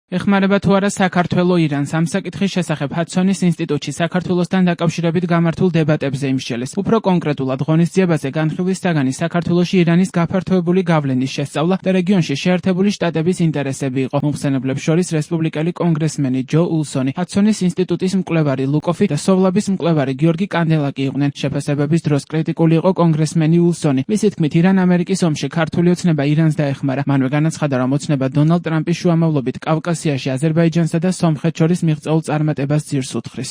ეხმარება თუ არა საქართველო ირანს ამ საკითხის შესახებ ჰადსონის ინსტიტუტში საქართველოსთან დაკავშირებით გამართულ დებატებზე იმსჯელეს. უფრო კონკრეტულად ღონისძიებაზე განხილვის საგანი საქართველოში ირანის გაფართოებული გავლენის შესწავლა და რეგიონში შეერთებული შტატების ინტერესები იყო. მომხსენებლებს შორის რესპუბლიკელი კონგრესმენი ჯო ულსონი, ჰადსონის ინსტიტუტის მკვლევარი ლუკოფი და სოვლაბის მკვლევარი გიორგი კანდელაკი იყვნენ. შეფასებების დროს კრიტიკული იყო კონგრესმენი ულსონი. მისი თქმით, ირან-ამერიკის ომში ქართული ოცნება ირანს დაეხმარა. მანვე განაცხადა, რომ ოცნება დონალდ ტრამპის შუამავლობით კავკასიაში აზერბაიჯანსა და სომხეთს შორის მიღწეულ წარმატებას ძირს უთხრის.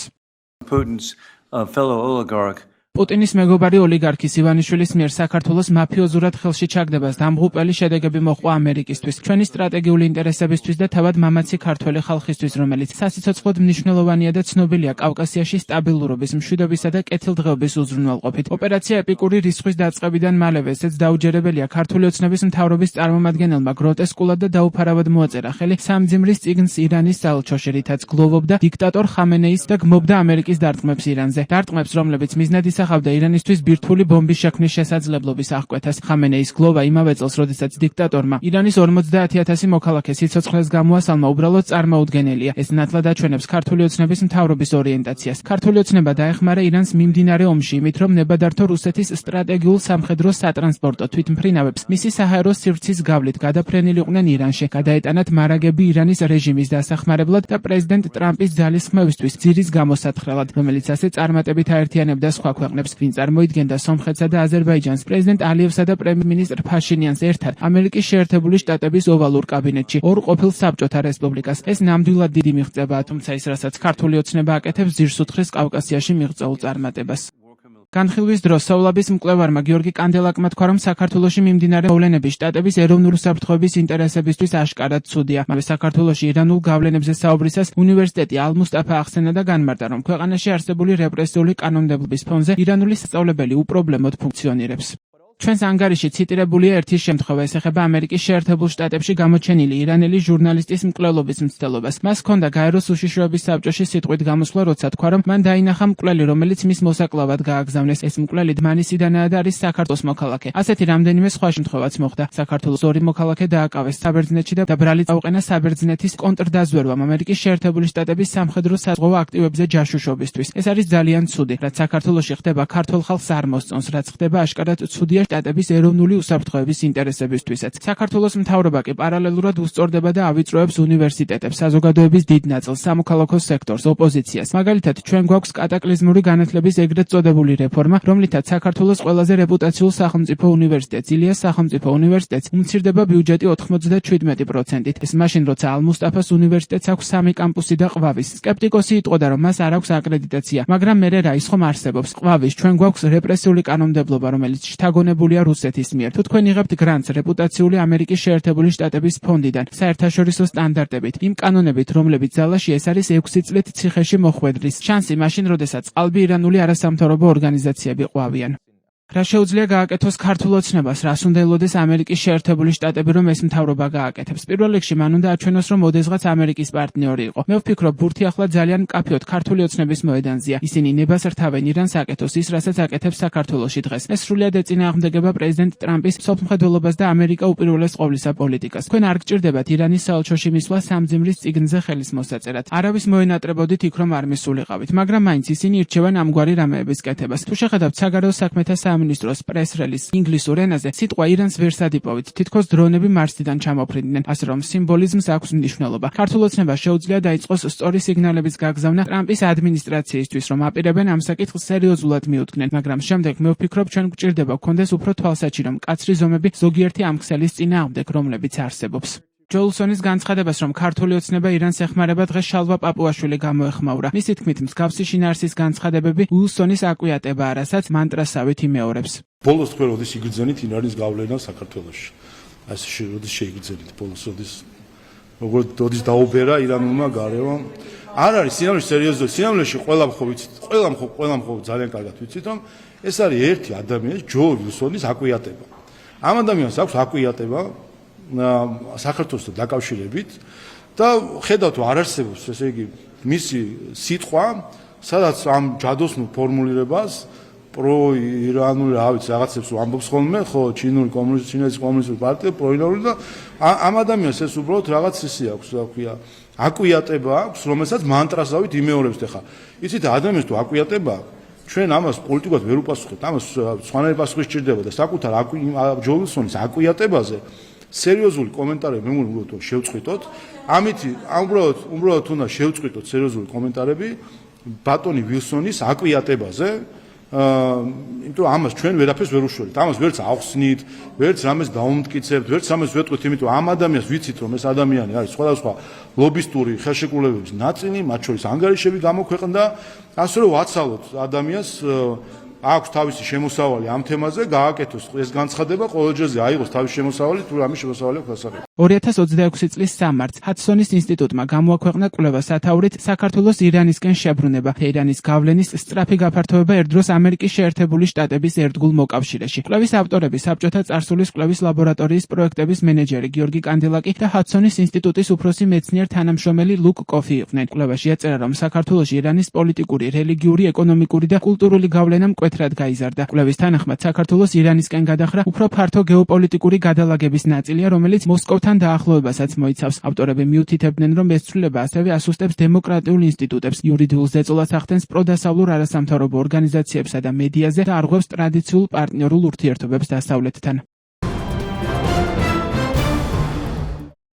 პუტინის მეგობარი ოლიგარქის ივანიშვილის მიერ საქართველოს მაფიოზურად ხელში ჩაგდებას დამღუპელი შედეგები მოჰყვა ამერიკისთვის, ჩვენი სტრატეგიული ინტერესებისთვის და თავად მამაცი ქართველი ხალხისთვის, რომელიც სასიცოცხლოდ მნიშვნელოვანია და ცნობილია კავკასიაში სტაბილურობის, მშვიდობისა და კეთილდღეობის უზრუნველყოფით. ოპერაცია ეპიკური რისხვის დაწყებიდან მალევე ესეც დაუჯერებელია ქართული ოცნების მთავრობის წარმომადგენელმა გროტესკულად და დაუფარავად მოაწერა ხელი სამძიმრის წიგნს ირანის საელჩოში, რითაც გლოვობდა დიქტატორ ხამენეის და გმობდა ამერიკის დარტყმებს ირანზე. დარტყმებს, რომლებიც მიზნად ისახავდა ირანისთვის ბირთვული ბომბის შექმნის შესაძლებლობის აღკვეთას. ხამენეის გლოვა იმავე წელს, როდესაც დიქტატორმა ირანის 50,000 მოქალაქე სიცოცხლეს გამოასალმა, უბრალოდ წარმოუდგენელია. ეს ნათლად აჩვენებს ქართული ოცნების მთავრობის ორიენტაციას. ქართული ოცნება დაეხმარა ირანს მიმდინარე ომში, იმით რომ ნებადართო რუსეთის სტრატეგიულ სამხედრო სატრანსპორტო თვითმფრინავებს მისი საჰაერო სივრცის გავლით გადაფრენილიყვნენ ირანში. გადაეტანათ მარაგები ირანის რეჟიმის დასახმარებლად და პრეზიდენტ ტრამპის ძალისხმევისთვის ძირის გამოსათხრელად, რომელიც ასე წარმატებით აერთიანებდა სხვა ქვეყნებს, ვინ წარმოიდგენდა სომხეთსა და აზერბაიჯანს, პრეზიდენტ ალიევსა და პრემიერ-მინისტრ ფაშინიანს ერთად ამერიკის შეერთებული შტატების ოვალურ კაბინეტში, ორ ყოფილ საბჭოთა რესპუბლიკას. ეს ნამდვილად დიდი მიღწევაა, თუმცა ის, რასაც ქართული ოცნება აკეთებს, ძირს უთხრეს კავკასიაში მიღწეულ წარმატებას. განხილვის დროს სოვლაბის მკვლევარმა გიორგი კანდელაკმა თქვა, რომ საქართველოში მიმდინარე მოვლენები შტატების ეროვნული საფრთხეების ინტერესებისთვის აშკარად ცუდია. მალე საქართველოში ირანულ გავლენებზე საუბრისას უნივერსიტეტი ალ-მუსტაფა ახსენა და განმარტა, რომ ქვეყანაში არსებული რეპრესიული კანონმდებლობის ფონზე ირანული სასწავლებელი უპრობლემოდ ფუნქციონირებს. ჩვენს ანგარიში ციტირებულია ერთი შემთხვევა, ეს ეხება ამერიკის შეერთებულ შტატებში გამოჩენილი ირანელი ჟურნალისტის მკვლელობის მცდელობას. მას ჰქონდა გაეროს უშიშროების საბჭოში სიტყვით გამოსვლა, როცა თქვა, რომ მან დაინახა მკვლელი, რომელიც მის მოსაკლავად გააგზავნეს. ეს მკვლელი დმანისიდანაა და არის საქართველოს მოქალაქე. ასეთი რამდენიმე სხვა შემთხვევაც მოხდა. საქართველოს ორი მოქალაქე დააკავეს საბერძნეთში და ბრალი წაუყენა საბერძნეთის კონტრდაზვერვამ ამერიკის შეერთებული შტატების სამხედრო საზღვაო აქტივებზე ჯაშუშობისთვის. ეს არის ძალიან ცუდი, რაც საქართველოში ხდება ქართველ ხალხს არ მოსწონს, რაც ხდება აშკარად ცუდია შტატების ეროვნული უსაფრთხოების ინტერესებისთვისაც. საქართველოს მთავრობა კი პარალელურად უსწორდება და ავიწროებს უნივერსიტეტებს, საზოგადოების დიდ ნაწილს, სამოქალაქო სექტორს, ოპოზიციას. მაგალითად, ჩვენ გვაქვს კატაკლიზმური განათლების ეგრეთ წოდებული რეფორმა, რომლითაც საქართველოს ყველაზე რეპუტაციულ სახელმწიფო უნივერსიტეტს, ილიას სახელმწიფო უნივერსიტეტს უმცირდება ბიუჯეტი 97%-ით. ეს მაშინ, როცა ალ-მუსტაფას უნივერსიტეტს აქვს 3 კამპუსი და ყვავის. სკეპტიკოსი იტყოდა, რომ მას არ აქვს აკრედიტაცია, მაგრამ მერე რა ის ხომ არსებობს. ყვავის, ჩვენ გვაქვს რეპრესიული კანონმდებლობა, რომელიც შთაგონებულია რუსეთის მიერ. თუ თქვენ იღებთ გრანტს რეპუტაციული ამერიკის შეერთებული შტატების ფონდიდან, საერთაშორისო სტანდარტებით, იმ კანონებით, რომლებიც ძალაში ეს არის 6 წლით ციხეში მოხვედრის შანსი მაშინ, როდესაც ყალბი ირანული არასამთავრობო ორგანიზაციები ყვავიან. რა შეუძლია გააკეთოს ქართულ ოცნებას, რას უნდა ელოდეს ამერიკის შეერთებული შტატები, რომ ეს მთავრობა გააკეთებს? პირველ რიგში მან უნდა აჩვენოს, რომ ოდესღაც ამერიკის პარტნიორი იყო. მე ვფიქრობ, ბურთი ახლა ძალიან მკაფიოდ ქართული ოცნების მოედანზეა. ისინი ნებას რთავენ ირანს აკეთოს ის, რასაც აკეთებს საქართველოში დღეს. ეს სრულიად ეწინააღმდეგება პრეზიდენტ ტრამპის სოფლმხედველობას და ამერიკა უპირველეს ყოვლისა პოლიტიკას. თქვენ არ გჭირდებათ ირანის საელჩოში მისვლა სამძიმრის წიგნზე ხელის მოსაწერად. არავის მოენატრებოდით იქ, რომ არ მისულიყავით, მაგრამ მაინც ისინი ირჩევენ ამგვარი რამეების კეთებას. თუ შეხედავთ საგარეო საქმეთა სამინისტროს პრეს-რელიზს ინგლისურ ენაზე, სიტყვა ირანს ვერ სადიპოვით, თითქოს დრონები მარსიდან ჩამოფრინდნენ, ასე რომ სიმბოლიზმს აქვს მნიშვნელობა. ქართულ ოცნებას შეუძლია დაიწყოს სწორი სიგნალების გაგზავნა ტრამპის ადმინისტრაციისთვის, რომ აპირებენ ამ საკითხს სერიოზულად მიუდგნენ, მაგრამ შემდეგ მე ვფიქრობ, ჩვენ გვჭირდება გქონდეს უფრო თვალსაჩინო მკაცრი ზომები ზოგიერთი ამ ქსელის წინააღმდეგ, რომლებიც არსებობს. ჯო ულსონის განცხადებას, რომ ქართული ოცნება ირანს ეხმარება, დღეს შალვა პაპუაშვილი გამოეხმაურა. მისი თქმით, მსგავსი შინაარსის განცხადებები ულსონის აკვიატებაა, რასაც მანტრასავით იმეორებს. ბოლოს თქვენ როდის იგრძნით ირანის გავლენა საქართველოში? ასე როდის შეიგრძნით ბოლოს, როდის დაუბერა ირანულმა გარევამ? არ არის სინამდვილეში სერიოზული. სინამდვილეში ყველამ ხო ვიცით, ყველამ ხო ძალიან კარგად ვიცით, რომ ეს არის ერთი ადამიანის, ჯო ულსონის აკვიატება. ამ ადამიანს აქვს აკვიატება საქართველოსთან დაკავშირებით და ხედავთ, რომ არ არსებობს, ესე იგი, მისი სიტყვა, სადაც ამ ჯადოსნურ ფორმულირებას პროირანული რა ვიცი რაღაცებს ამბობს ხოლმე ხო ჩინური კომუნისტური პარტია პროირანული და ამ ადამიანს ეს უბრალოდ რაღაც ისე აქვს რა ქვია აკვიატება აქვს რომელსაც მანტრასავით იმეორებს ხა იცით ადამიანს თუ აკვიატება ჩვენ ამას პოლიტიკურად ვერ უპასუხებთ ამას სხვანაირი პასუხი სჭირდება და საკუთარ ჯოლსონის აკვიატებაზე სერიოზული კომენტარები მე უბრალოდ შევწყვიტოთ ამით უბრალოდ უნდა შევწყვიტოთ სერიოზული კომენტარები ბატონი ვილსონის აკვიატებაზე იმიტომ ამას ჩვენ ვერაფერს ვერ უშველით ამას ვერც ავხსნით ვერც რამეს დაუმტკიცებთ ვერც რამეს ვეტყვით იმიტომ ამ ადამიანს ვიცით რომ ეს ადამიანი არის სხვადასხვა ლობისტური ხელშეკრულებების ნაწილი მათ შორის ანგარიშები გამოქვეყნდა ასე რომ ვაცალოთ ადამიანს აქვს თავისი შემოსავალი ამ თემაზე გააკეთოს ეს განცხადება ყოველ ჯერზე აიღოს თავისი შემოსავალი თუ რამე შემოსავალი აქვს ასაკი 2026 წლის სამარტს ჰადსონის ინსტიტუტმა გამოაქვეყნა კვლევა სათაურით საქართველოს ირანისკენ შებრუნება თეირანის გავლენის სწრაფი გაფართოება ერთდროს ამერიკის შეერთებული შტატების ერთგულ მოკავშირეში კვლევის ავტორები საბჭოთა წარსულის კვლევის ლაბორატორიის პროექტების მენეჯერი გიორგი კანდელაკი და ჰადსონის ინსტიტუტის უფროსი მეცნიერ თანამშრომელი ლუკ კოფი იყვნენ კვლევაში ეწერა რომ საქართველოში ირანის პოლიტიკური რელიგიური ეკონომიკური და კულტურული გავლენა მკვეთრად გაიზარდა კვლევის თანახმად საქართველოს ირანისკენ გადახრა უფრო ფართო გეოპოლიტიკური გადალაგების ნაწილია რომელიც მოსკოვთან დაახლოებასაც მოიცავს ავტორები მიუთითებდნენ რომ ეს ცვლილება ასევე ასუსტებს დემოკრატიულ ინსტიტუტებს იურიდიულ ზეწოლას ახდენს პროდასავლურ არასამთავრობო ორგანიზაციებსა და მედიაზე და არღვევს ტრადიციულ პარტნიორულ ურთიერთობებს დასავლეთთან